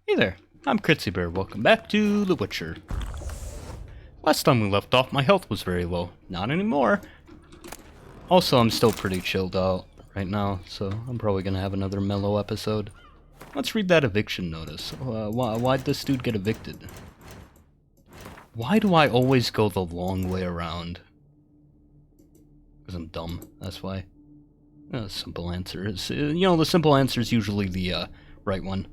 Hey there, I'm Critsy Bear. Welcome back to The Witcher. Last time we left off, my health was very low. Not anymore. Also, I'm still pretty chilled out right now, so I'm probably gonna have another mellow episode. Let's read that eviction notice. Why'd this dude get evicted? Why do I always go the long way around? Because I'm dumb, that's why. The simple answer is, the simple answer is usually the right one.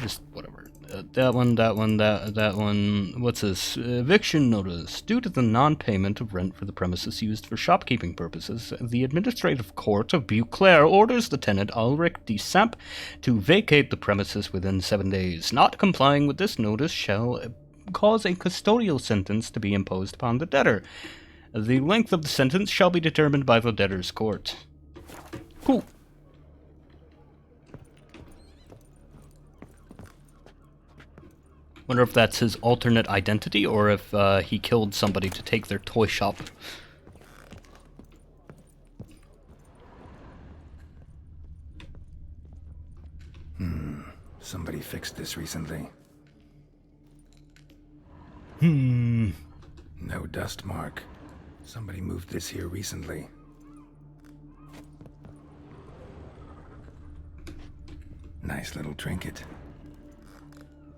Just whatever. That one. What's this? Eviction notice. Due to the non-payment of rent for the premises used for shopkeeping purposes, the Administrative Court of Beauclair orders the tenant Ulrich de Samp to vacate the premises within 7 days. Not complying with this notice shall cause a custodial sentence to be imposed upon the debtor. The length of the sentence shall be determined by the debtor's court. Cool. Wonder if that's his alternate identity, or if he killed somebody to take their toy shop. Somebody fixed this recently. No dust mark. Somebody moved this here recently. Nice little trinket.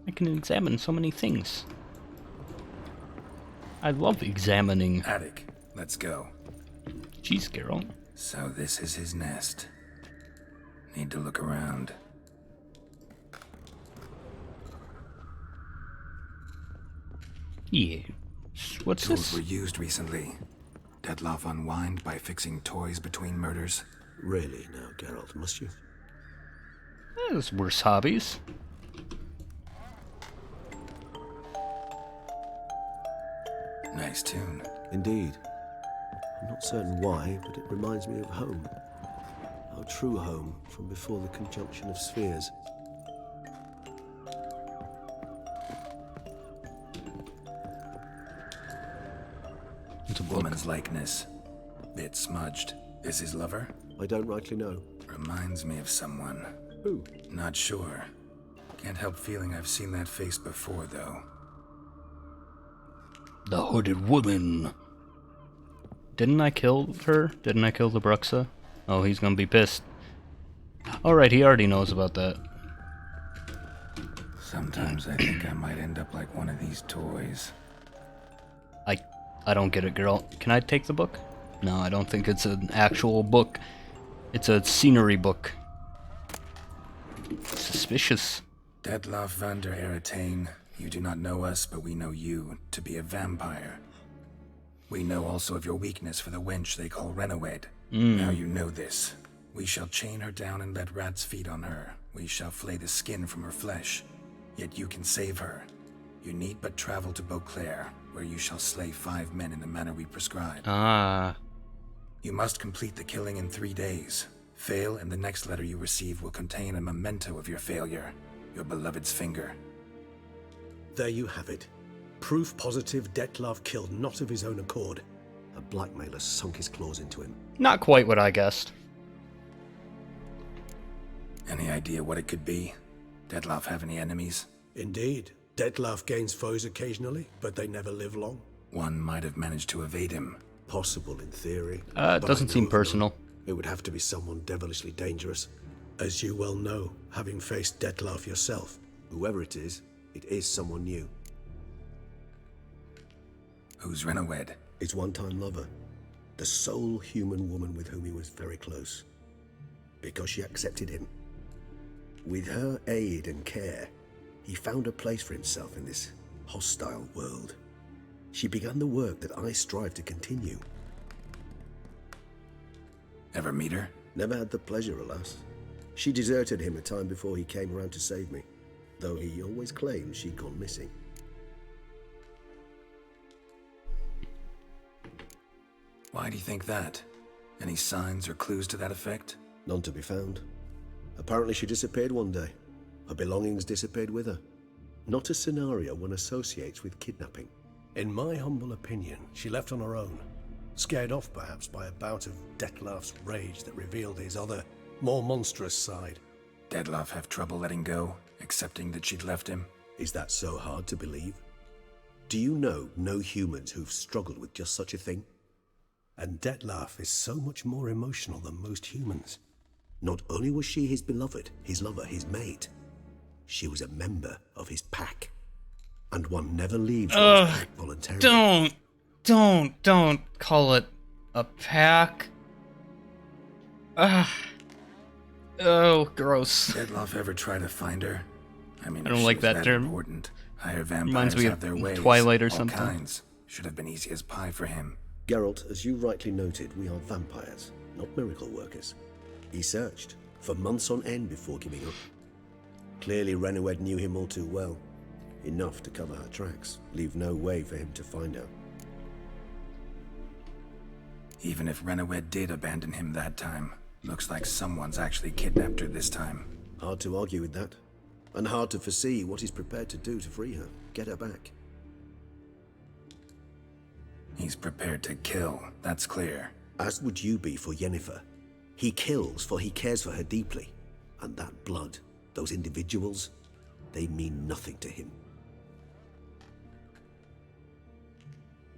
I can examine so many things. I love examining. Attic, let's go. Jeez, Geralt. So this is his nest. Need to look around. Yeah. What's Tools this? were used recently. Dettlaff unwind by fixing toys between murders. Really now, Geralt, must you? There's worse hobbies. Nice tune. Indeed. I'm not certain why, but it reminds me of home. Our true home from before the conjunction of spheres. It's a book. Woman's likeness. Bit smudged. Is his lover? I don't rightly know. Reminds me of someone. Who? Not sure. Can't help feeling I've seen that face before, though. The hooded woman. Didn't I kill her? Didn't I kill the Bruxa? Oh, he's gonna be pissed. Alright, he already knows about that. Sometimes I think I might end up like one of these toys. I don't get it, girl. Can I take the book? No, I don't think it's an actual book. It's a scenery book. Suspicious. Dettlaff van der Eretain, you do not know us, but we know you to be a vampire. We know also of your weakness for the wench they call Renawed. Now you know this. We shall chain her down and let rats feed on her. We shall flay the skin from her flesh. Yet you can save her. You need but travel to Beauclair, where you shall slay 5 men in the manner we prescribe. Ah. You must complete the killing in 3 days. Fail, and the next letter you receive will contain a memento of your failure. Your beloved's finger. There you have it. Proof positive Dettlaff killed not of his own accord. A blackmailer sunk his claws into him. Not quite what I guessed. Any idea what it could be? Dettlaff have any enemies? Indeed. Dettlaff gains foes occasionally, but they never live long. One might have managed to evade him. Possible in theory. It but doesn't I seem know of personal. none. It would have to be someone devilishly dangerous. As you well know, having faced Dettlaff yourself. Whoever it is someone new. Who's Renawed? His one-time lover. The sole human woman with whom he was very close. Because she accepted him. With her aid and care, he found a place for himself in this hostile world. She began the work that I strive to continue. Ever meet her? Never had the pleasure, alas. She deserted him a time before he came around to save me, though he always claimed she'd gone missing. Why do you think that? Any signs or clues to that effect? None to be found. Apparently she disappeared one day. Her belongings disappeared with her. Not a scenario one associates with kidnapping. In my humble opinion, she left on her own. Scared off perhaps by a bout of Dettlaff's rage that revealed his other, more monstrous side. Dettlaff have trouble letting go? accepting that she'd left him. Is that so hard to believe? Do you know no humans who've struggled with just such a thing? And Detlef is so much more emotional than most humans. Not only was she his beloved, his lover, his mate, she was a member of his pack. And one never leaves one's pack voluntarily. Don't call it a pack. Ugh. Oh, gross. Detlef ever try to find her? I mean, I don't if she like was that term. Important. Higher vampires Reminds me have of their ways. Twilight or all something. Kinds. Should have been easy as pie for him. Geralt, as you rightly noted, we are vampires, not miracle workers. He searched for months on end before giving up. Clearly Renowed knew him all too well. Enough to cover her tracks, leave no way for him to find her. Even if Renowed did abandon him that time, looks like someone's actually kidnapped her this time. Hard to argue with that. And hard to foresee what he's prepared to do to free her, get her back. He's prepared to kill, that's clear. As would you be for Yennefer. He kills for he cares for her deeply. And that blood, those individuals, they mean nothing to him.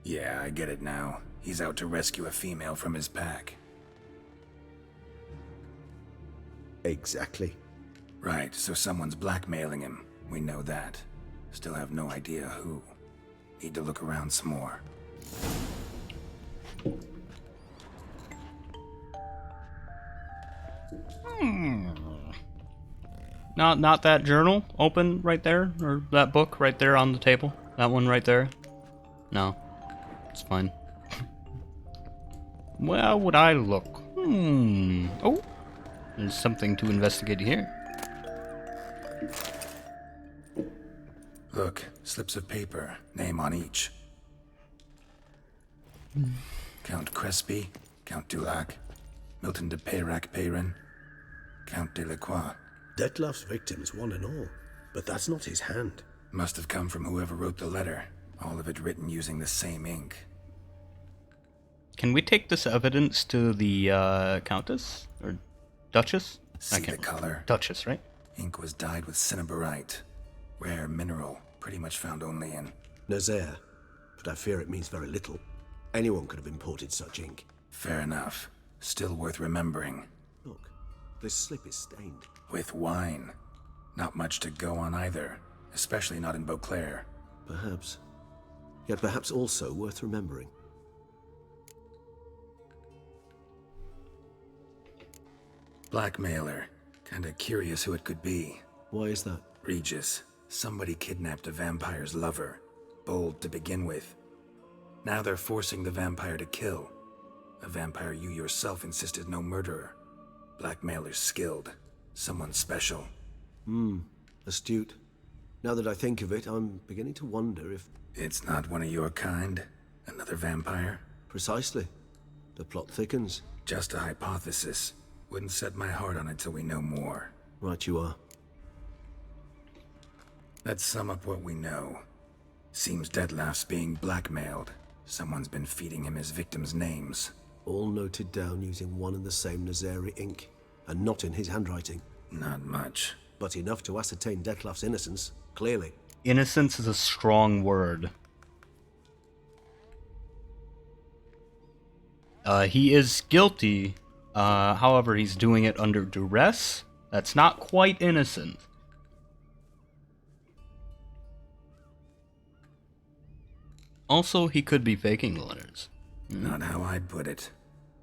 Yeah, I get it now. He's out to rescue a female from his pack. Exactly. Right, so someone's blackmailing him. We know that. Still have no idea who. Need to look around some more. Not that journal open right there, or that book right there on the table. That one right there. No, it's fine. Where would I look? Oh, there's something to investigate here. Look, slips of paper, name on each. Count Critsy, Count Dulac, Milton de Peyrac-Peyrin, Count Delacroix. Detlef's victims, one and all. But that's not his hand. Must have come from whoever wrote the letter. All of it written using the same ink. Can we take this evidence to the Countess? Or Duchess? See the color? Duchess, right? Ink was dyed with cinnabarite. Rare mineral, pretty much found only in... Nazaire. But I fear it means very little. Anyone could have imported such ink. Fair enough. Still worth remembering. Look, this slip is stained. With wine. Not much to go on either. Especially not in Beauclair. Perhaps. Yet perhaps also worth remembering. Blackmailer. Kinda curious who it could be. Why is that? Regis. Somebody kidnapped a vampire's lover. Bold to begin with. Now they're forcing the vampire to kill. A vampire you yourself insisted no murderer. Blackmailer's skilled. Someone special. Astute. Now that I think of it, I'm beginning to wonder if... It's not one of your kind? Another vampire? Precisely. The plot thickens. Just a hypothesis. Wouldn't set my heart on it till we know more. Right you are. Let's sum up what we know. Seems Detlef's being blackmailed. Someone's been feeding him his victims' names. All noted down using one and the same Nazaire ink. And not in his handwriting. Not much. But enough to ascertain Detlef's innocence, clearly. Innocence is a strong word. He is guilty, however he's doing it under duress. That's not quite innocent. Also, he could be faking the letters. Not how I'd put it.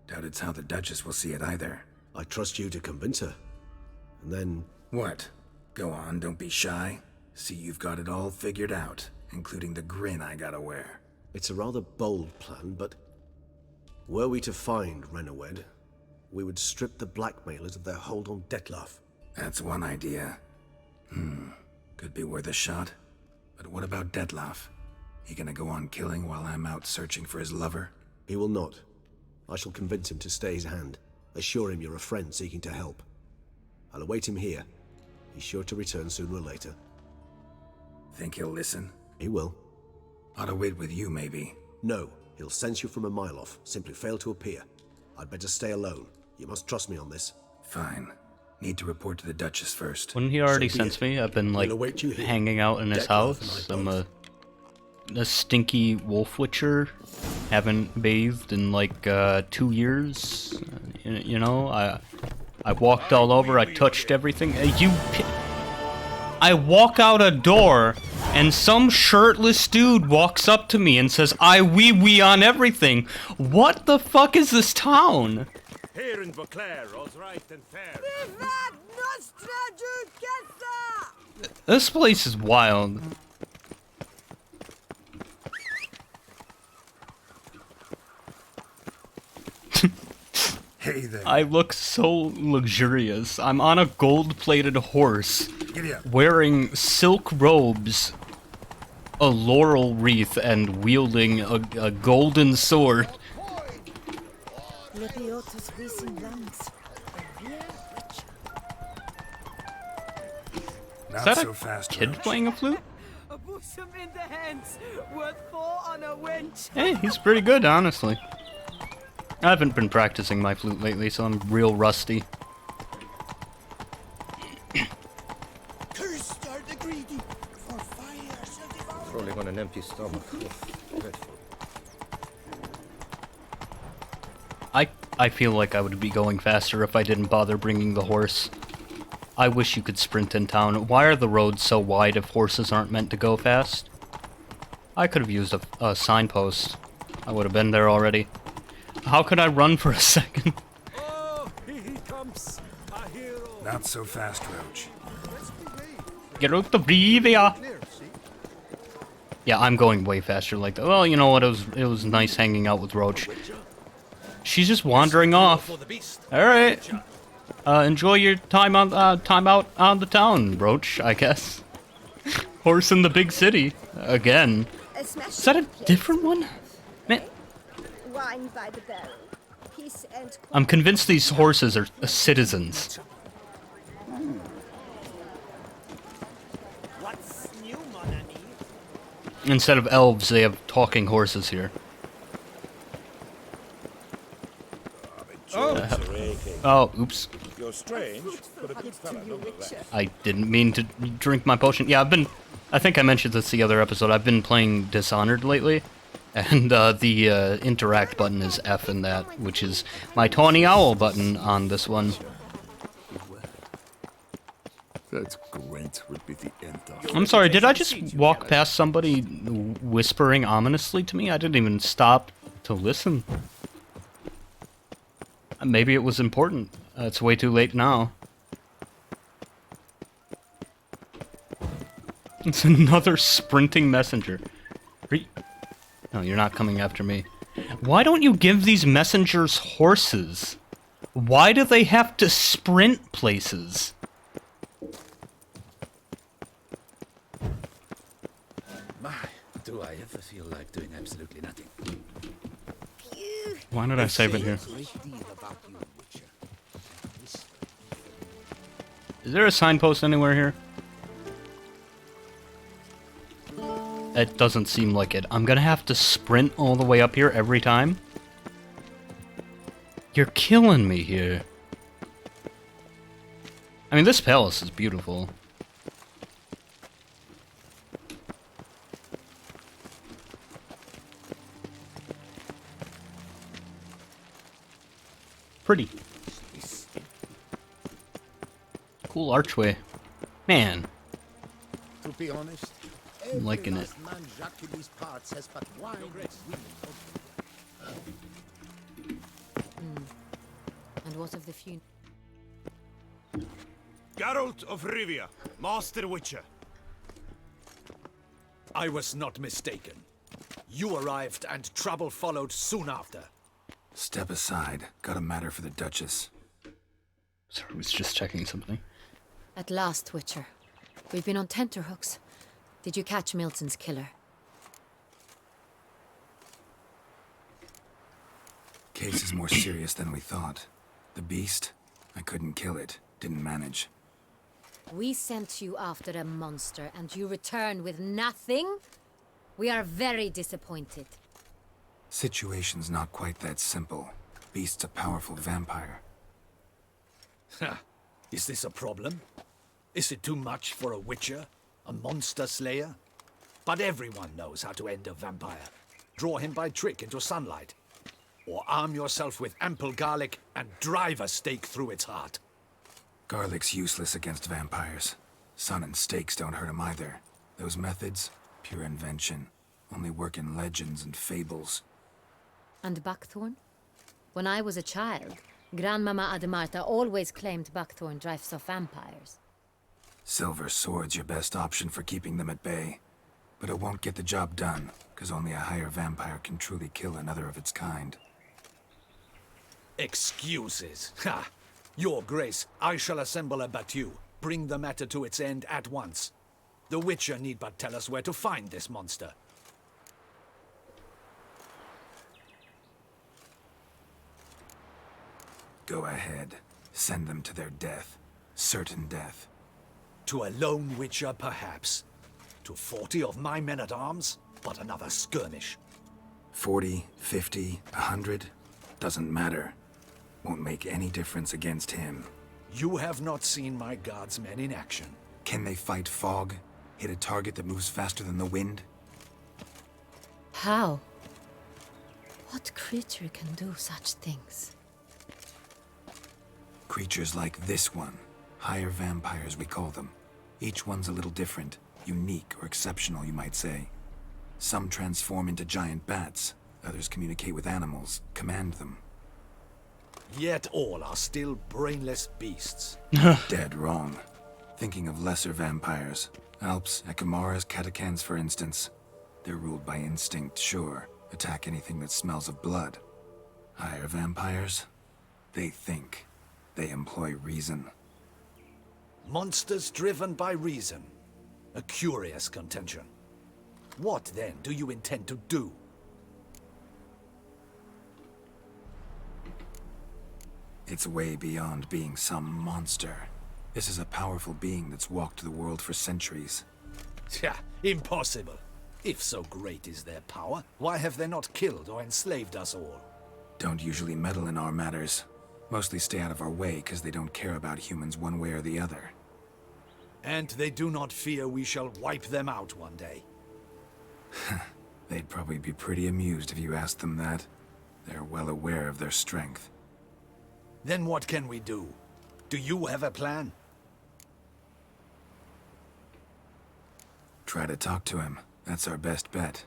Doubt it's how the Duchess will see it either. I trust you to convince her. And then... What? Go on, don't be shy. See you've got it all figured out, including the grin I gotta wear. It's a rather bold plan, but... Were we to find Renowed, we would strip the blackmailers of their hold on Detlef. That's one idea. Could be worth a shot. But what about Detlef? He gonna go on killing while I'm out searching for his lover? He will not. I shall convince him to stay his hand. Assure him you're a friend seeking to help. I'll await him here. He's sure to return sooner or later. Think he'll listen? He will. Ought to wait with you, maybe. No, he'll sense you from a mile off. Simply fail to appear. I'd better stay alone. You must trust me on this. Fine. Need to report to the Duchess first. Wouldn't he already So be sense it. me? I've been like We'll await you here. hanging out in his Deckloff house. and I I'm a stinky wolf witcher. Haven't bathed in like 2 years. You know, I walked all over. I touched everything. I walk out a door, and some shirtless dude walks up to me and says, "I wee on everything." What the fuck is this town? Here in Beauclair, all's right and fair. This place is wild. Hey there. I look so luxurious. I'm on a gold-plated horse, Giddy up. wearing silk robes, a laurel wreath, and wielding a golden sword. Not Is that so a fast, kid Roach. playing a flute? A bosom in the hands, worth 4 on a wench. Hey, he's pretty good, honestly. I haven't been practicing my flute lately, so I'm real rusty. Cursed are the greedy, for fire shall devour. Rolling on an empty stomach. Dreadful. I feel like I would be going faster if I didn't bother bringing the horse. I wish you could sprint in town. Why are the roads so wide if horses aren't meant to go fast? I could have used a signpost. I would have been there already. How could I run for a second? Oh, he comes, a hero. Not so fast, Roach. Get out the Rivia! Yeah, I'm going way faster like that. Well, you know what? It was nice hanging out with Roach. She's just wandering off. Alright. Enjoy your time out on the town, Roach, I guess. Horse in the big city. Again. Is that a different one? Man, Wine by the barrel. Peace and I'm convinced these horses are citizens. What's new, mon ami? Instead of elves, they have talking horses here. Oh, oops. You're strange, but a good fellow nonetheless. I didn't mean to drink my potion. Yeah, I think I mentioned this the other episode. I've been playing Dishonored lately. And the interact button is F in that, which is my Tawny Owl button on this one. That grunt would be the end of. I'm sorry, did I just walk past somebody whispering ominously to me? I didn't even stop to listen. Maybe it was important. It's way too late now. It's another sprinting messenger. No, you're not coming after me. Why don't you give these messengers horses? Why do they have to sprint places? My, do I ever feel like doing absolutely nothing? Why did I save it here? Great deal about you, Witcher. Is there a signpost anywhere here? It doesn't seem like it. I'm gonna have to sprint all the way up here every time? You're killing me here. I mean, this palace is beautiful. Pretty. Cool archway. Man, To be honest, I'm liking it. last man Jacques in these parts has but wine and women. And what of the funeral? Geralt of Rivia, Master Witcher. I was not mistaken. You arrived and trouble followed soon after. Step aside. Got a matter for the Duchess. Sorry, I was just checking something. At last, Witcher. We've been on tenterhooks. Did you catch Milton's killer? Case is more serious than we thought. The beast? I couldn't kill it. Didn't manage. We sent you after a monster and you return with nothing? We are very disappointed. Situation's not quite that simple. Beast's a powerful vampire. Is this a problem? Is it too much for a witcher? A monster slayer? But everyone knows how to end a vampire. Draw him by trick into sunlight. Or arm yourself with ample garlic and drive a stake through its heart. Garlic's useless against vampires. Sun and stakes don't hurt him either. Those methods, pure invention. Only work in legends and fables. And buckthorn? When I was a child, Grandmama Ademarta always claimed buckthorn drives off vampires. Silver sword's your best option for keeping them at bay. But it won't get the job done, because only a higher vampire can truly kill another of its kind. Excuses. Ha! Your Grace, I shall assemble a battue. Bring the matter to its end at once. The Witcher need but tell us where to find this monster. Go ahead. Send them to their death. Certain death. To a lone Witcher, perhaps. To 40 of my men-at-arms, but another skirmish. 40, 50, 100, doesn't matter. Won't make any difference against him. You have not seen my guardsmen in action. Can they fight fog? Hit a target that moves faster than the wind? How? What creature can do such things? Creatures like this one. Higher vampires, we call them. Each one's a little different. Unique or exceptional, you might say. Some transform into giant bats. Others communicate with animals, command them. Yet all are still brainless beasts. Dead wrong. Thinking of lesser vampires. Alps, Ekamaras, Catacans, for instance. They're ruled by instinct, sure. Attack anything that smells of blood. Higher vampires? They think. They employ reason. Monsters driven by reason. A curious contention. What, then, do you intend to do? It's way beyond being some monster. This is a powerful being that's walked the world for centuries. Tja, impossible. If so great is their power, why have they not killed or enslaved us all? Don't usually meddle in our matters. Mostly stay out of our way because they don't care about humans one way or the other. And they do not fear we shall wipe them out one day. They'd probably be pretty amused if you asked them that. They're well aware of their strength. Then what can we do? Do you have a plan? Try to talk to him. That's our best bet.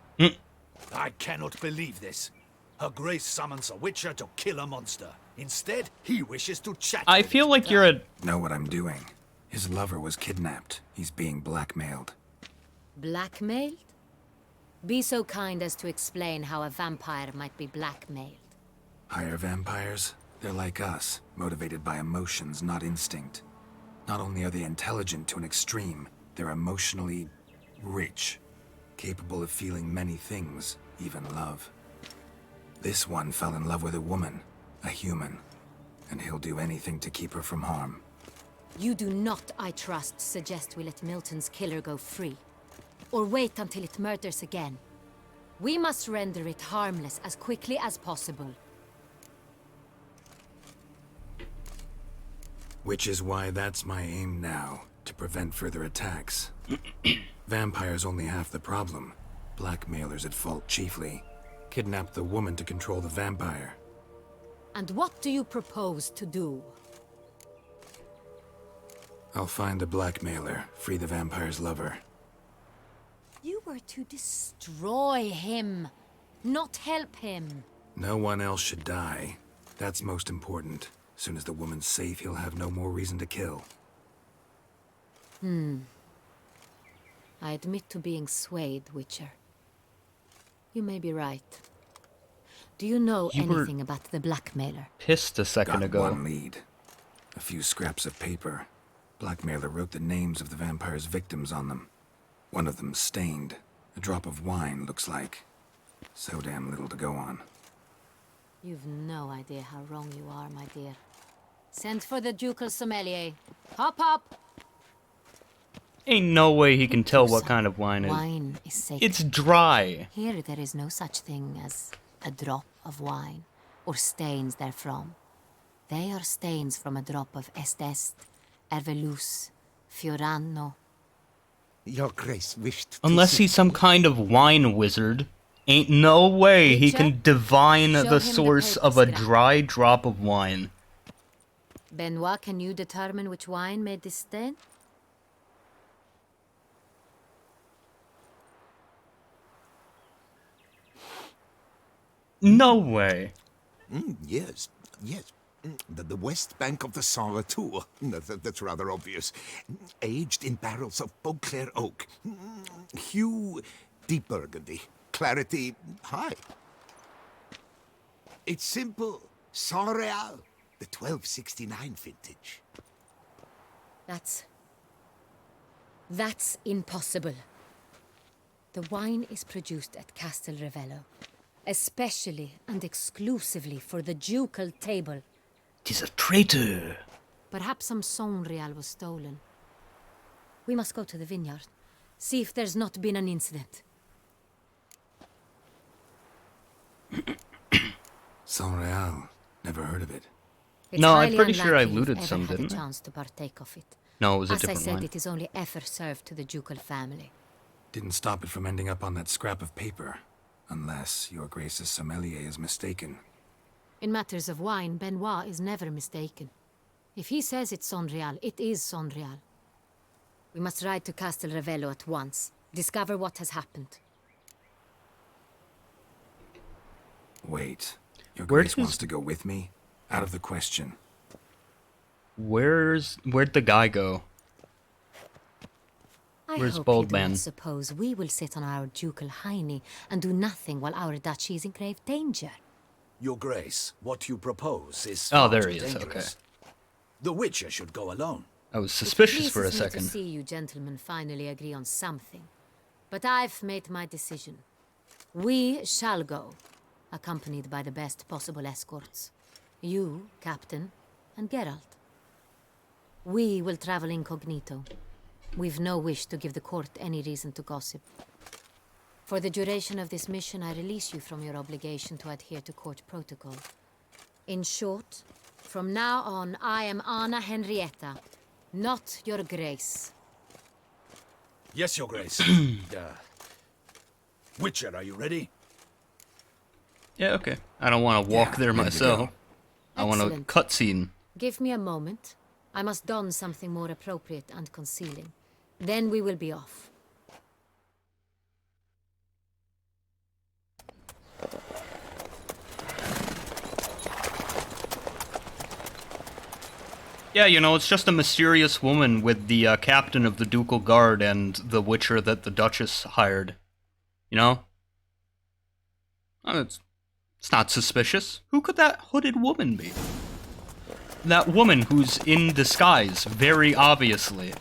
I cannot believe this. Her Grace summons a Witcher to kill a monster. Instead, he wishes to chat I with feel it. like you're a... Know what I'm doing. His lover was kidnapped. He's being blackmailed. Blackmailed? Be so kind as to explain how a vampire might be blackmailed. Higher vampires? They're like us, motivated by emotions, not instinct. Not only are they intelligent to an extreme, they're emotionally rich, capable of feeling many things, even love. This one fell in love with a woman, a human, and he'll do anything to keep her from harm. You do not, I trust, suggest we let Milton's killer go free. Or wait until it murders again. We must render it harmless as quickly as possible. Which is why that's my aim now, to prevent further attacks. Vampires only half the problem. Blackmailers at fault chiefly. Kidnap the woman to control the vampire. And what do you propose to do? I'll find the blackmailer, free the vampire's lover. You were to destroy him, not help him. No one else should die. That's most important. Soon as the woman's safe, he'll have no more reason to kill. I admit to being swayed, Witcher. You may be right. Do you know You were anything about the blackmailer? pissed a second Got ago. one lead. A few scraps of paper. Blackmailer wrote the names of the vampire's victims on them. One of them stained. A drop of wine, looks like. So damn little to go on. You've no idea how wrong you are, my dear. Send for the ducal sommelier. Hop, hop! Ain't no way he can tell what Son, kind of wine is. Wine is sacred. It's dry. Here there is no such thing as a drop of wine, or stains therefrom. They are stains from a drop of Est, Ervelus, Fiorano. Your Grace wished to Unless see- he's some kind of wine wizard, ain't no way he can divine Show the him the source paper of a scrap. dry drop of wine. Benoit, can you determine which wine made this stain? No way. Yes, yes. The west bank of the Sarre too. That's rather obvious. Aged in barrels of Beauclair oak. Hue, deep burgundy. Clarity, high. It's simple. Saint-Réal, the 1269 vintage. That's impossible. The wine is produced at Castel Ravello, especially and exclusively for the ducal table. 'Tis a traitor. Perhaps some Saint-Réal was stolen. We must go to the vineyard, see if there's not been an incident. Saint-Réal. Never heard of it. It's No, I'm highly pretty sure I unlikely you've looted ever some, had didn't a I? chance to partake of it. No, it was a As I different said, wine. it is only ever served to the ducal family. Didn't stop it from ending up on that scrap of paper. Unless your Grace's sommelier is mistaken. In matters of wine, Benoit is never mistaken. If he says it's Saint-Réal, it is Saint-Réal. We must ride to Castel Ravello at once. Discover what has happened. Wait. Your Where Grace does- wants to go with me? Out of the question. Where'd the guy go? I Where's hope Bald you do Man? not suppose we will sit on our ducal hiney and do nothing while our duchy is in grave danger. Your Grace, what you propose is Oh, far there too he is, dangerous. The Witcher should go alone. I was suspicious It for a pleases me second. to see you gentlemen finally agree on something. But I've made my decision. We shall go, accompanied by the best possible escorts. You, Captain, and Geralt. We will travel incognito. We've no wish to give the court any reason to gossip. For the duration of this mission, I release you from your obligation to adhere to court protocol. In short, from now on, I am Anna Henrietta, not your Grace. Yes, Your Grace. Witcher, are you ready? Yeah, okay. I don't want to walk Yeah, there ready to myself. go. I want a Excellent. cutscene. Give me a moment. I must don something more appropriate and concealing. Then we will be off. Yeah, you know, it's just a mysterious woman with the captain of the Ducal Guard and the Witcher that the Duchess hired. You know? It's not suspicious. Who could that hooded woman be? That woman who's in disguise, very obviously.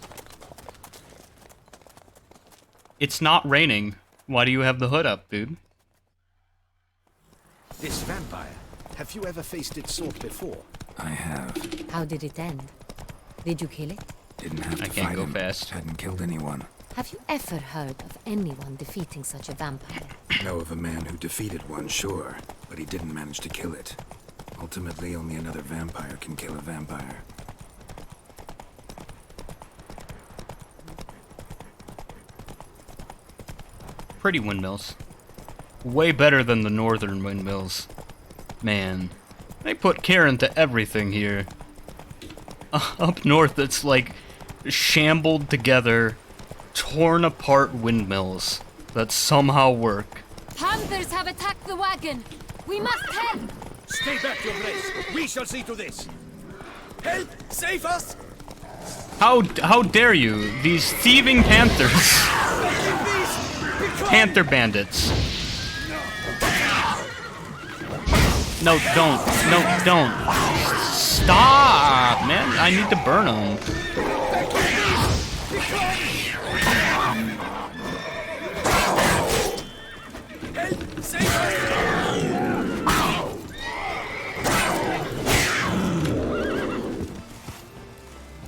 It's not raining. Why do you have the hood up, dude? This vampire, have you ever faced its sort before? I have. How did it end? Did you kill it? Didn't have to I can't fight go him. fast. Hadn't killed anyone. Have you ever heard of anyone defeating such a vampire? Know of a man who defeated one, sure, but he didn't manage to kill it. Ultimately, only another vampire can kill a vampire. Pretty windmills. Way better than the northern windmills. Man, they put care into everything here. Up north, it's like shambled together, torn apart windmills that somehow work. Panthers have attacked the wagon! We must help! Stay back, Your Grace. We shall see to this. Help! Save us! How dare you? These thieving panthers. Panther bandits. No, don't. No, don't. Stop, man. I need to burn them.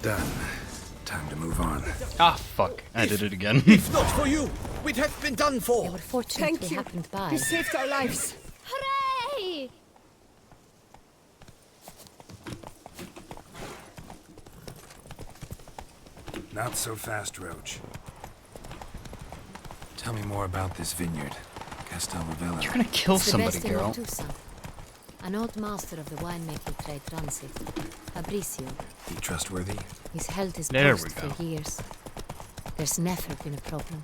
Done. Time to move on. Ah, fuck. I did it again. If not for you, we'd have been done They for. were fortunately Thank you. happened by. You saved our lives. Hooray! Not so fast, Roach. Tell me more about this vineyard, Castel Ravello. You're gonna kill It's the somebody, best in girl. Ottusa. An old master of the winemaking trade runs it. Fabricio. He trustworthy? He's held his There we post go. for years. There's never been a problem.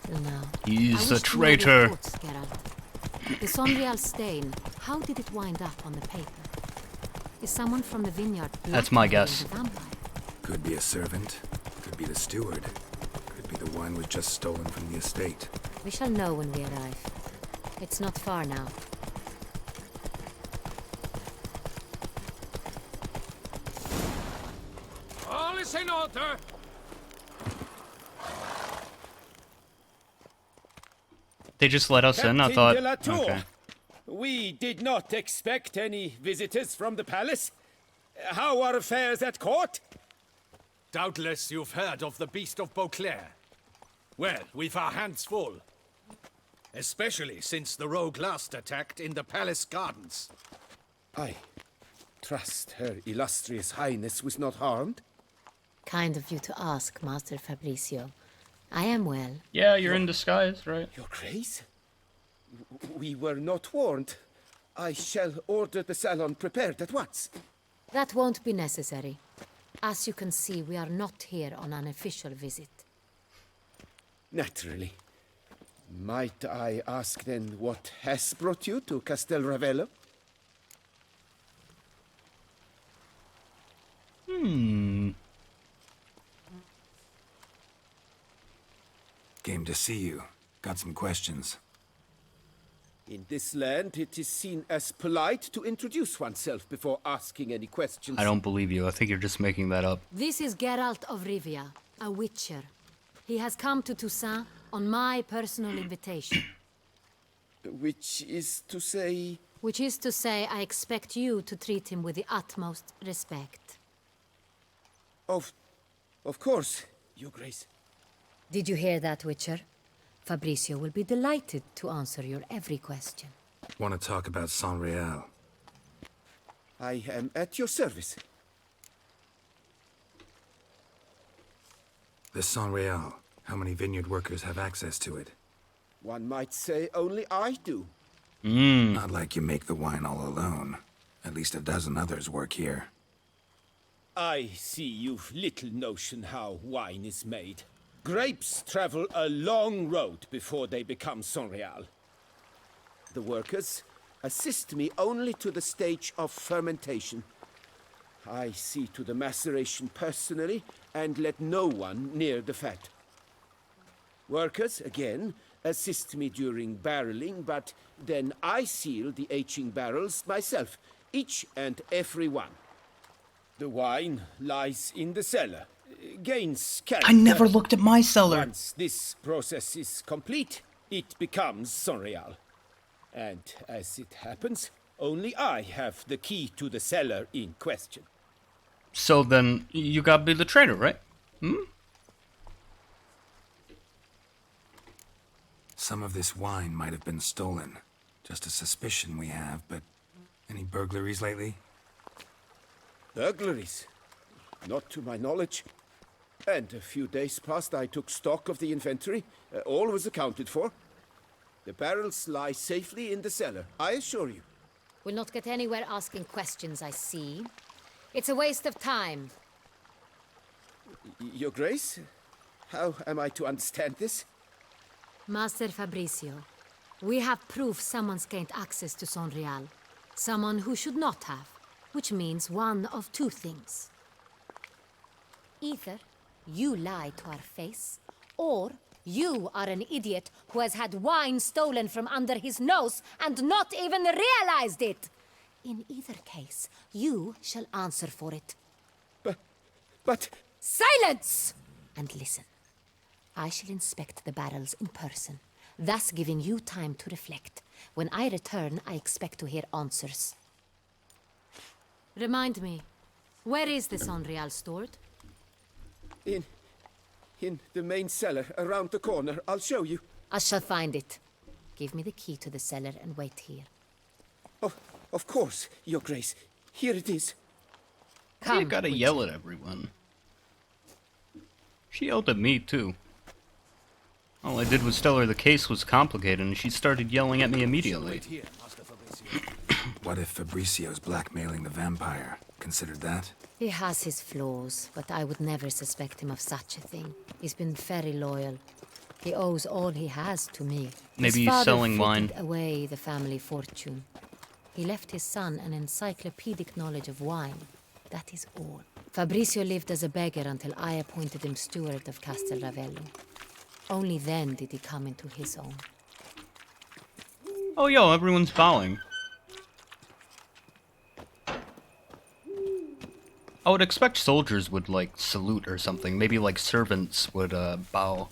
Till now. He's I a wish to know your traitor. thoughts, Geralt. The Sonreal stain, how did it wind up on the paper? Is someone from the vineyard That's my blackmailing guess. the vampire? Could be a servant. Could be the steward. Could be the wine was just stolen from the estate. We shall know when we arrive. It's not far now. All is in order. They just let us in. I thought. Okay. We did not expect any visitors from the palace. How are affairs at court? Doubtless you've heard of the Beast of Beauclair. Well, we've our hands full. Especially since the rogue last attacked in the palace gardens. I trust Her Illustrious Highness was not harmed. Kind of you to ask, Master Fabricio. I am well. Yeah, you're in disguise, right? Your Grace? We were not warned. I shall order the salon prepared at once. That won't be necessary. As you can see, we are not here on an official visit. Naturally. Might I ask then what has brought you to Castel Ravello? Came to see you. Got some questions. In this land, it is seen as polite to introduce oneself before asking any questions. I don't believe you. I think you're just making that up. This is Geralt of Rivia, a witcher. He has come to Toussaint on my personal invitation. Which is to say... Which is to say, I expect you to treat him with the utmost respect. Of course, Your Grace. Did you hear that, Witcher? Fabricio will be delighted to answer your every question. Want to talk about Sonreal? I am at your service. The Sonreal. How many vineyard workers have access to it? One might say only I do. Not like you make the wine all alone. At least a dozen others work here. I see you've little notion how wine is made. Grapes travel a long road before they become Sonreal. The workers assist me only to the stage of fermentation. I see to the maceration personally and let no one near the fat. Workers, again, assist me during barreling, but then I seal the aging barrels myself, each and every one. The wine lies in the cellar, gains character. I never looked at my cellar. Once this process is complete, it becomes Sonreal. And as it happens, only I have the key to the cellar in question. So then, you gotta be the traitor, right? Some of this wine might have been stolen. Just a suspicion we have, but any burglaries lately? Burglaries? Not to my knowledge. And a few days past I took stock of the inventory. All was accounted for. The barrels lie safely in the cellar, I assure you. We'll not get anywhere asking questions, I see. It's a waste of time. Your Grace? How am I to understand this? Master Fabricio, we have proof someone's gained access to Sonreal. Someone who should not have. Which means one of two things. Either you lie to our face, or you are an idiot who has had wine stolen from under his nose and not even realized it. In either case, you shall answer for it. But... Silence! And listen. I shall inspect the barrels in person, thus giving you time to reflect. When I return, I expect to hear answers. Remind me, where is the Sonreal stored? In the main cellar, around the corner. I'll show you. I shall find it. Give me the key to the cellar and wait here. Oh, of course, Your Grace. Here it is. You gotta yell at everyone. She yelled at me, too. All I did was tell her the case was complicated, and she started yelling at me immediately. What if Fabricio's blackmailing the vampire? Considered that? He has his flaws, but I would never suspect him of such a thing. He's been very loyal. He owes all he has to me. Maybe he's selling wine. His father away the family fortune. He left his son an encyclopedic knowledge of wine. That is all. Fabricio lived as a beggar until I appointed him steward of Castel Ravello. Only then did he come into his own. Oh, yo, everyone's bowing. I would expect soldiers would, like, salute or something. Maybe, like, servants would, bow.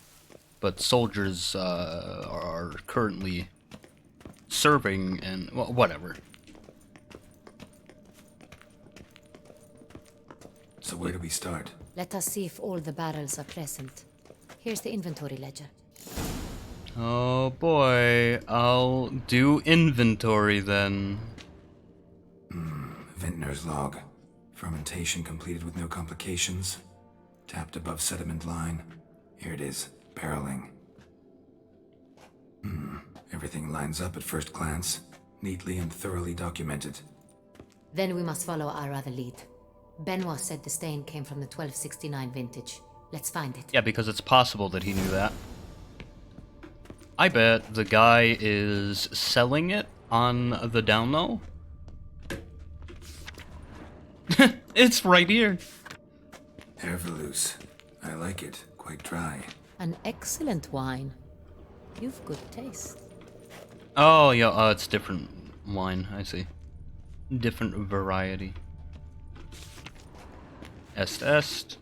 But soldiers, are currently serving and, well, whatever. So where do we start? Let us see if all the barrels are present. Here's the inventory ledger. Oh boy, I'll do inventory then. Vintner's log. Fermentation completed with no complications. Tapped above sediment line. Here it is. Barreling. Everything lines up at first glance. Neatly and thoroughly documented. Then we must follow our other lead. Benoit said the stain came from the 1269 vintage. Let's find it. Yeah, because it's possible that he knew that. I bet the guy is selling it on the down low. It's right here. Herveloos. I like it. Quite dry. An excellent wine. You've good taste. Oh, yeah, it's different wine, I see. Different variety. Est. Est.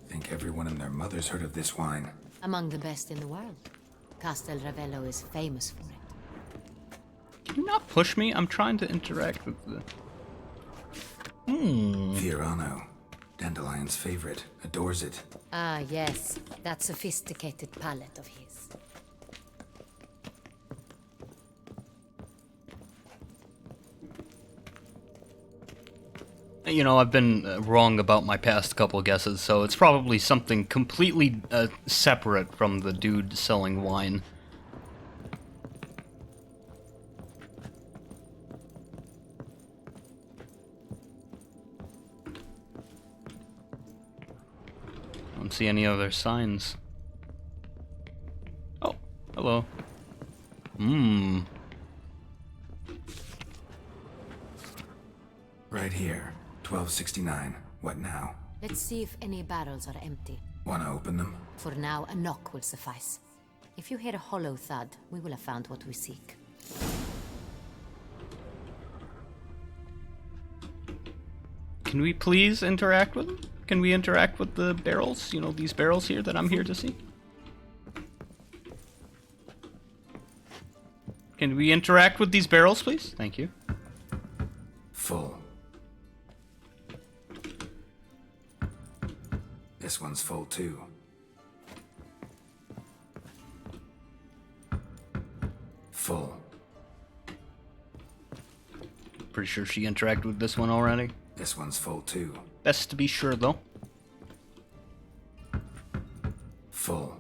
Think everyone and their mother's heard of this wine. Among the best in the world. Castel Ravello is famous for it. Can you not push me? I'm trying to interact with the... Fiorano. Dandelion's favorite. Adores it. Ah, yes. That sophisticated palate of his. You know, I've been wrong about my past couple guesses, so it's probably something completely separate from the dude selling wine. I don't see any other signs. Oh, hello. Right here. 1269. What now? Let's see if any barrels are empty. Wanna open them? For now, a knock will suffice. If you hear a hollow thud, we will have found what we seek. Can we please interact with them? Can we interact with the barrels? You know, these barrels here that I'm here to see? Can we interact with these barrels, please? Thank you. Full. This one's full too. Full. Pretty sure she interacted with this one already. This one's full too. Best to be sure, though. Full.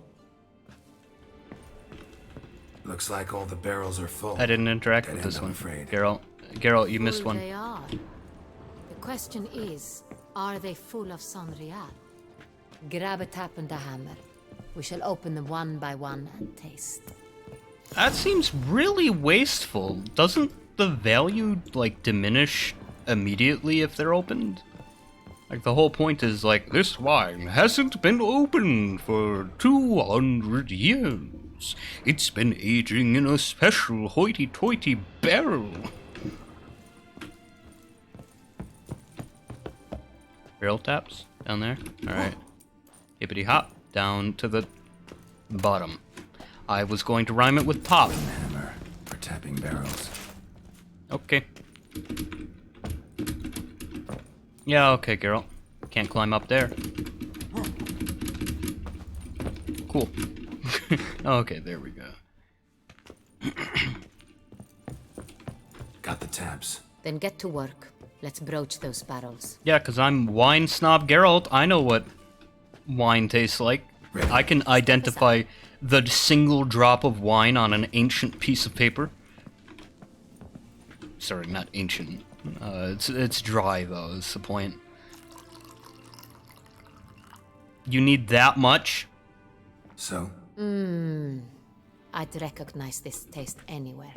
Looks like all the barrels are full. I didn't interact Dead with this end, I'm one. afraid. Geralt, you missed Full one. They are. The question is, are they full of San Real? Grab a tap and a hammer. We shall open them one by one and taste. That seems really wasteful. Doesn't the value, like, diminish immediately if they're opened? Like, the whole point is, like, this wine hasn't been opened for 200 years. It's been aging in a special hoity-toity barrel. Barrel taps down there? Alright. Hippity hop down to the bottom. I was going to rhyme it with top. Hammer for tapping barrels. Okay. Yeah, okay, Geralt. Can't climb up there. Cool. Okay, there we go. Got the taps. Then get to work. Let's broach those barrels. Yeah, because I'm wine snob Geralt. I know what wine tastes like. I can identify the single drop of wine on an ancient piece of paper. Sorry, not ancient. It's dry though, is the point. You need that much? So? I'd recognize this taste anywhere.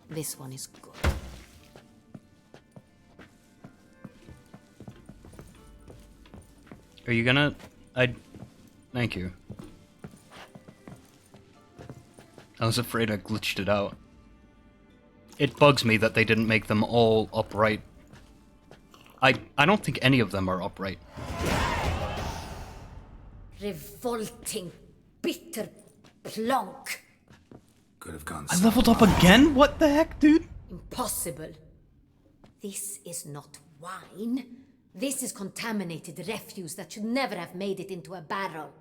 This one is good. Are you gonna... Thank you. I was afraid I glitched it out. It bugs me that they didn't make them all upright. I don't think any of them are upright. Revolting, bitter plonk. Could have gone. I leveled up again? What the heck, dude? Impossible. This is not wine. This is contaminated refuse that should never have made it into a barrel.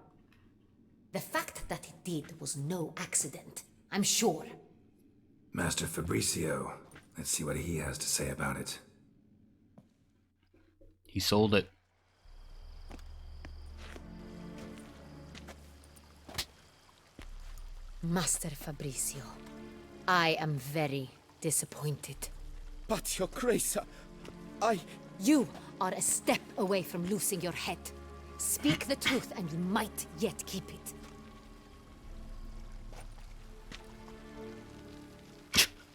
The fact that it did was no accident, I'm sure. Master Fabricio. Let's see what he has to say about it. He sold it. Master Fabricio, I am very disappointed. But, Your Grace, You are a step away from losing your head. Speak the truth and you might yet keep it.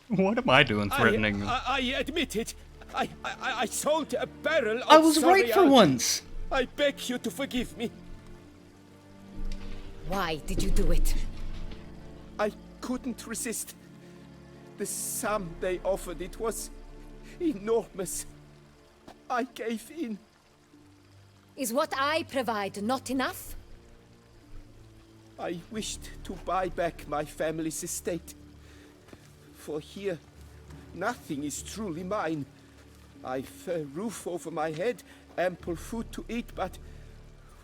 What am I doing threatening them? I admit it. I sold a barrel of I was right for once. I beg you to forgive me. Why did you do it? I couldn't resist. The sum they offered, it was enormous. I gave in. Is what I provide not enough? I wished to buy back my family's estate. For here, nothing is truly mine. I've a roof over my head, ample food to eat, but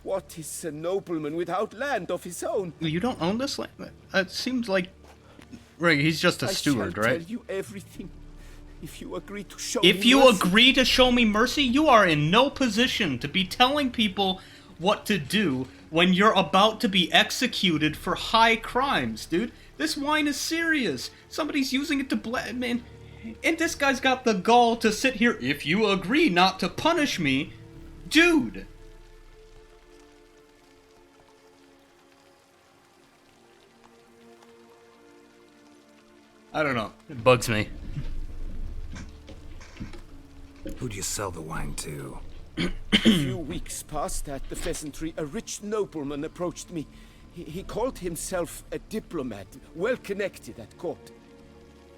what is a nobleman without land of his own? You don't own this land? It seems like... Right, he's just a steward, right? I shall tell you everything. If you agree to show If me you mercy. agree to show me mercy, you are in no position to be telling people what to do when you're about to be executed for high crimes, dude. This wine is serious. Somebody's using it to man. And this guy's got the gall to sit here. If you agree not to punish me, dude. I don't know. It bugs me. Who'd you sell the wine to? A few weeks past at the pheasantry, a rich nobleman approached me. He called himself a diplomat, well connected at court.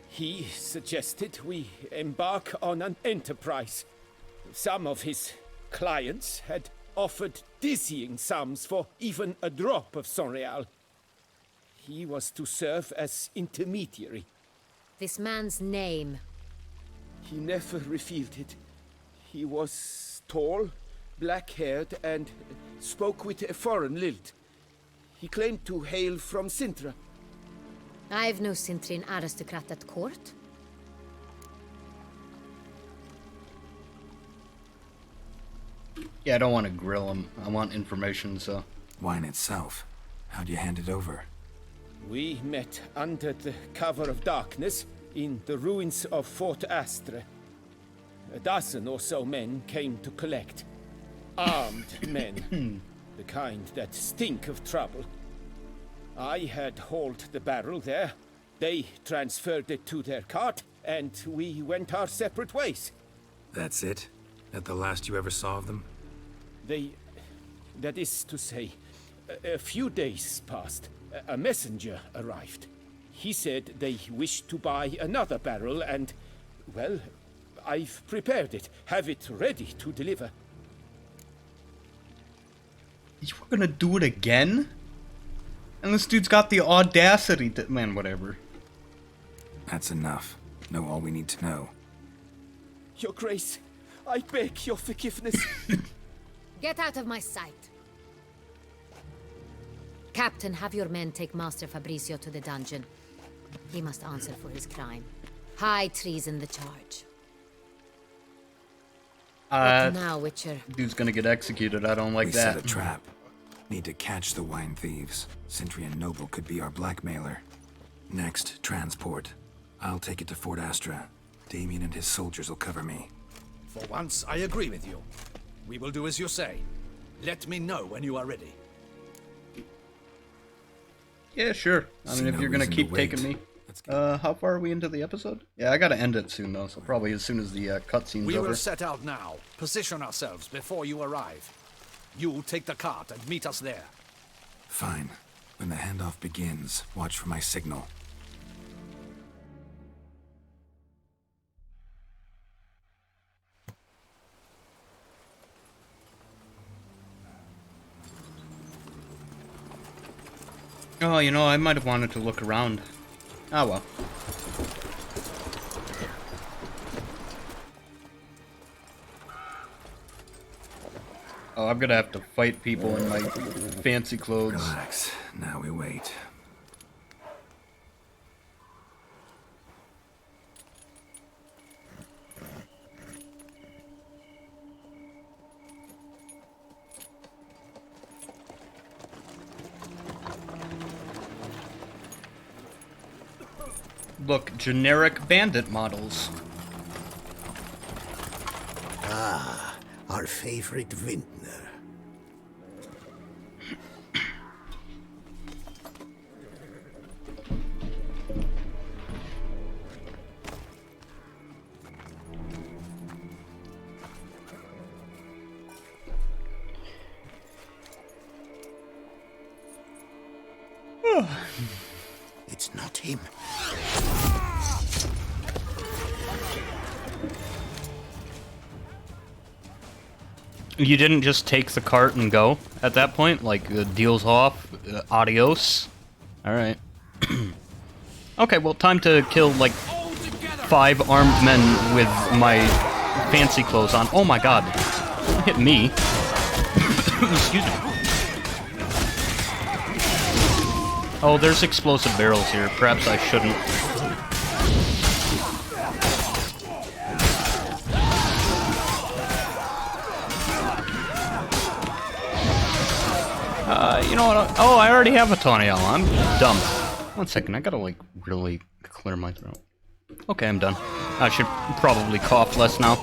He suggested we embark on an enterprise. Some of his clients had offered dizzying sums for even a drop of Sonreal. He was to serve as intermediary. This man's name. He never revealed it. He was tall, black-haired, and spoke with a foreign lilt. He claimed to hail from Sintra. I've no Sintrin aristocrat at court. Yeah, I don't want to grill him. I want information, so... Wine itself. How'd you hand it over? We met under the cover of darkness in the ruins of Fort Astre. A dozen or so men came to collect. Armed men. The kind that stink of trouble. I had hauled the barrel there. They transferred it to their cart, and we went our separate ways. That's it? That the last you ever saw of them? That is to say, a few days passed. A messenger arrived. He said they wished to buy another barrel and, well, I've prepared it. Have it ready to deliver. You were gonna do it again? And this dude's got the audacity to... Man, whatever. That's enough. Know all we need to know. Your Grace, I beg your forgiveness. Get out of my sight. Captain, have your men take Master Fabricio to the dungeon. He must answer for his crime. High treason the charge. But now, Witcher. Dude's gonna get executed. I don't like We that. set a trap. Need to catch the wine thieves. Sentry and Noble could be our blackmailer. Next, transport. I'll take it to Fort Astra. Damien and his soldiers will cover me. For once, I agree with you. We will do as you say. Let me know when you are ready. Yeah, sure. I mean, See if no you're gonna reason to keep wait. taking me. Let's get How far are we into the episode? Yeah, I gotta end it soon though, so probably as soon as the cutscene's We over. will set out now. Position ourselves before you arrive. You take the cart and meet us there. Fine. When the handoff begins, watch for my signal. Oh, you know, I might have wanted to look around. Oh well. Oh, I'm gonna have to fight people in my fancy clothes. Relax. Now we wait. Look, generic bandit models. Ah, our favorite vintner. It's not him. You didn't just take the cart and go at that point? Like, deals off, adios? Alright. Okay, well, time to kill, like, 5 armed men with my fancy clothes on. Oh my god. Don't hit me. Excuse me. Oh, there's explosive barrels here. Perhaps I shouldn't. You know what? Oh, I already have a Tawny Owl. I'm dumb. One second, I gotta, like, really clear my throat. Okay, I'm done. I should probably cough less now.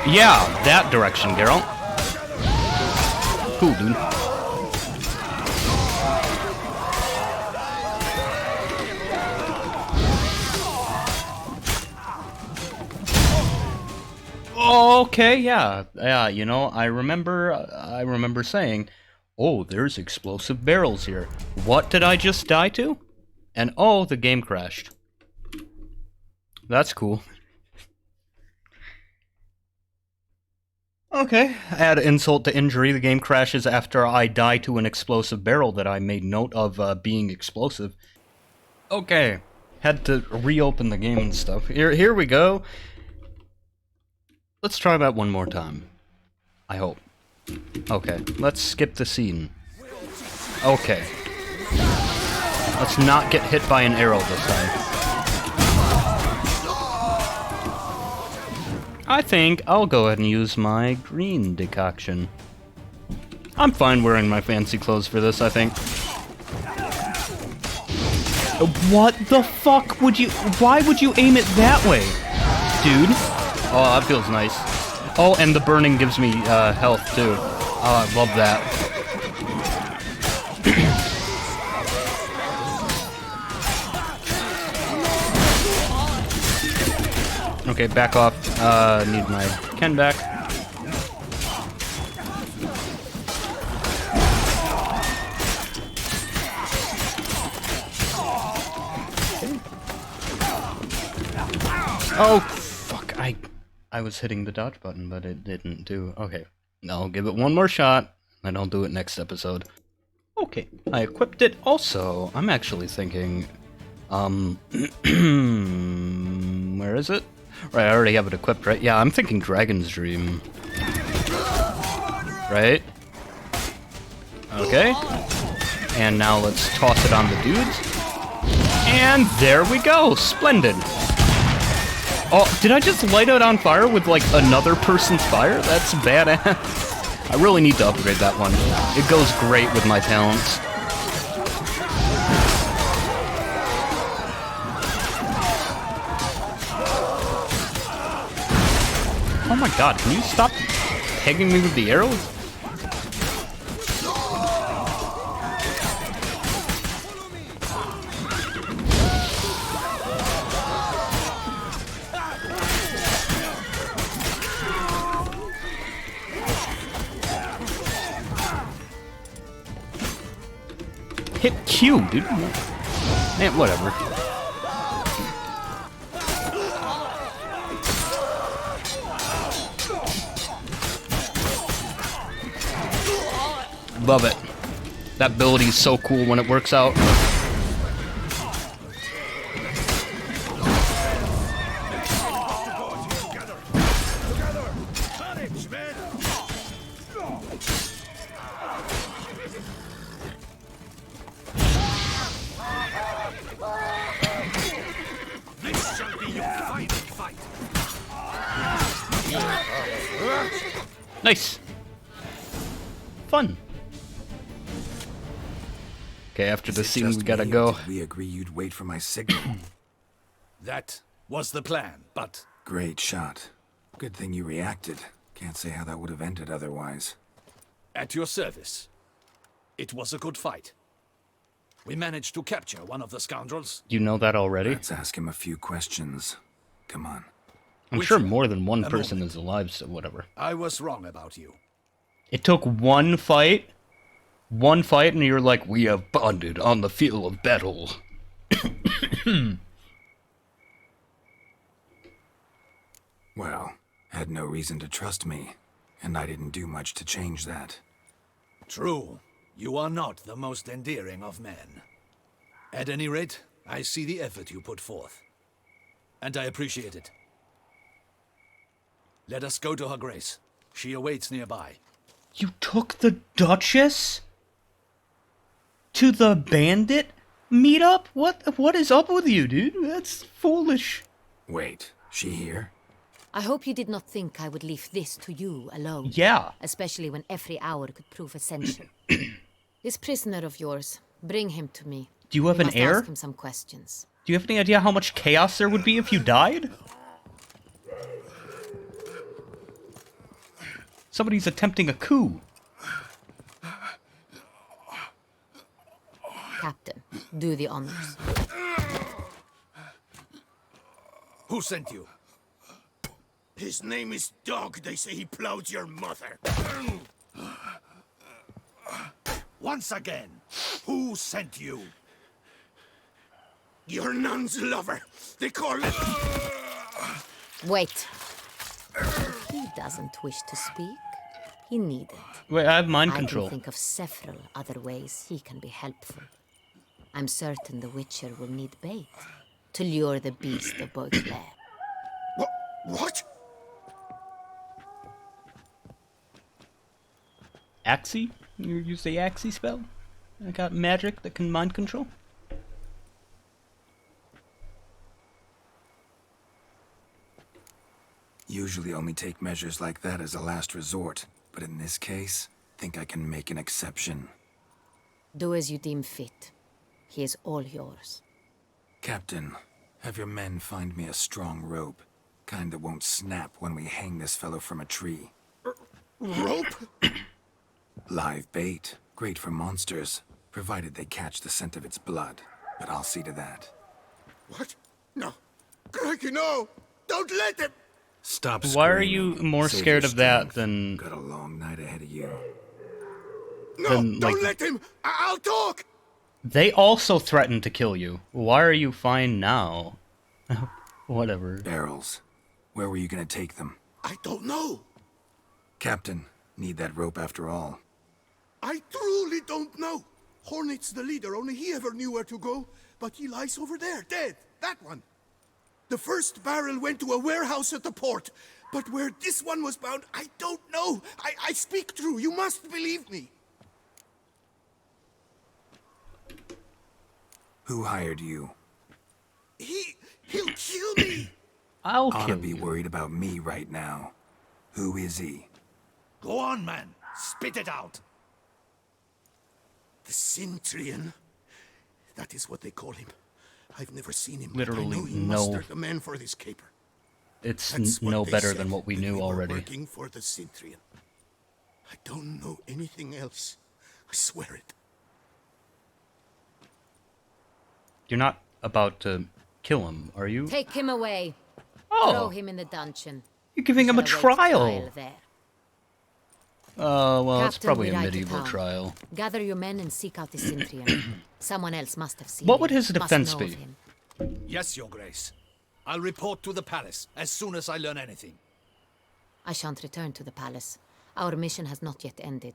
Yeah, that direction, Geralt. Cool, dude. Okay, yeah, you know, I remember saying, oh, there's explosive barrels here. What did I just die to? And oh, the game crashed. That's cool. Okay, add insult to injury, the game crashes after I die to an explosive barrel that I made note of being explosive. Okay, had to reopen the game and stuff. Here we go. Let's try that one more time. I hope. Okay, let's skip the scene. Okay. Let's not get hit by an arrow this time. I think I'll go ahead and use my green decoction. I'm fine wearing my fancy clothes for this, I think. What the fuck would you... Why would you aim it that way, dude? Oh, that feels nice. Oh, and the burning gives me health, too. Oh, I love that. Okay, back off. Need my Ken back. Oh, fuck. I was hitting the dodge button, but it didn't do... Okay. I'll give it one more shot, and I'll do it next episode. Okay, I equipped it. Also, I'm actually thinking... where is it? Right, I already have it equipped, right? Yeah, I'm thinking Dragon's Dream. Right? Okay. And now let's toss it on the dudes. And there we go! Splendid! Oh, did I just light it on fire with, like, another person's fire? That's badass. I really need to upgrade that one. It goes great with my talents. Oh my god, can you stop pegging me with the arrows? Hit Q, dude. Man, whatever. Love it. That ability is so cool when it works out. This shall be your final fight. Nice. Fun. Okay, after the scene, we gotta go. Did we agree you'd wait for my signal? That was the plan, but... Great shot. Good thing you reacted. Can't say how that would have ended otherwise. At your service. It was a good fight. We managed to capture one of the scoundrels. You know that already? Let's ask him a few questions. Come on. I'm sure more than one person is alive, so whatever. I was wrong about you. It took one fight, and you're like, we have bonded on the field of battle. Well, had no reason to trust me, and I didn't do much to change that. True. You are not the most endearing of men. At any rate, I see the effort you put forth. And I appreciate it. Let us go to her grace. She awaits nearby. You took the Duchess to the bandit meetup? What is up with you, dude? That's foolish. Wait, she here? I hope you did not think I would leave this to you alone. Yeah. Especially when every hour could prove essential. This prisoner of yours, bring him to me. Do you have an heir? Ask him some questions. Do you have any idea how much chaos there would be if you died? Somebody's attempting a coup. Captain, do the honors. Who sent you? His name is Dog. They say he plowed your mother. Once again, who sent you? Your nun's lover. They call it... Wait. If he doesn't wish to speak, he needn't. Wait, I have mind control. I can think of several other ways he can be helpful. I'm certain the Witcher will need bait to lure the beast of Beauclair. What? Axie? You use the Axie spell? I got magic that can mind control? Usually only take measures like that as a last resort, but in this case, think I can make an exception. Do as you deem fit. He is all yours. Captain, have your men find me a strong rope. Kind that won't snap when we hang this fellow from a tree. Rope? Live bait. Great for monsters, provided they catch the scent of its blood. But I'll see to that. What? No. Crikey, no! Don't let him! Stop Why are screaming. you more Save scared your of that strength. than... Got a long night ahead of you. No, Then, don't like- let him! I'll talk! They also threatened to kill you. Why are you fine now? Whatever. Barrels. Where were you gonna take them? I don't know. Captain, need that rope after all. I truly don't know. Hornet's the leader, only he ever knew where to go. But he lies over there, dead. That one. The first barrel went to a warehouse at the port. But where this one was bound, I don't know. I speak true. You must believe me. Who hired you? He'll kill me. I'll Ought kill to be you. worried about me right now. Who is he? Go on, man. Spit it out! The Cintrian? That is what they call him. I've never seen him. Literally but I know he no. mustered the man for this caper. It's That's what no they better said than what we when knew were already. Working for the Cintrian. I don't know anything else. I swear it. You're not about to kill him, are you? Take him away. Oh. Throw him in the dungeon. You're giving him a Shall await trial. there. Well, it's Captain, probably we a ride to medieval town. trial. Gather your men and seek out the Cintrian. Someone else must have seen What him. would his Must defense know of be? him. Yes, Your Grace. I'll report to the palace as soon as I learn anything. I shan't return to the palace. Our mission has not yet ended.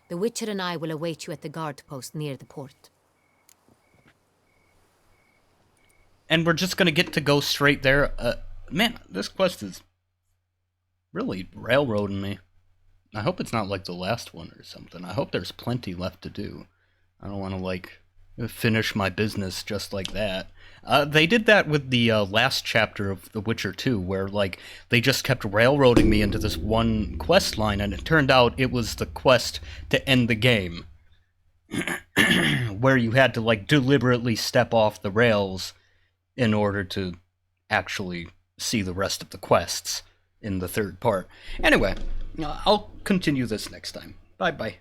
The Witcher and I will await you at the guard post near the port. And we're just gonna get to go straight there? Man, this quest is really railroading me. I hope it's not like the last one or something. I hope there's plenty left to do. I don't want to, like, finish my business just like that. They did that with the last chapter of The Witcher 2, where, like, they just kept railroading me into this one quest line, and it turned out it was the quest to end the game. Where you had to, like, deliberately step off the rails in order to actually see the rest of the quests in the third part. Anyway, I'll continue this next time. Bye-bye.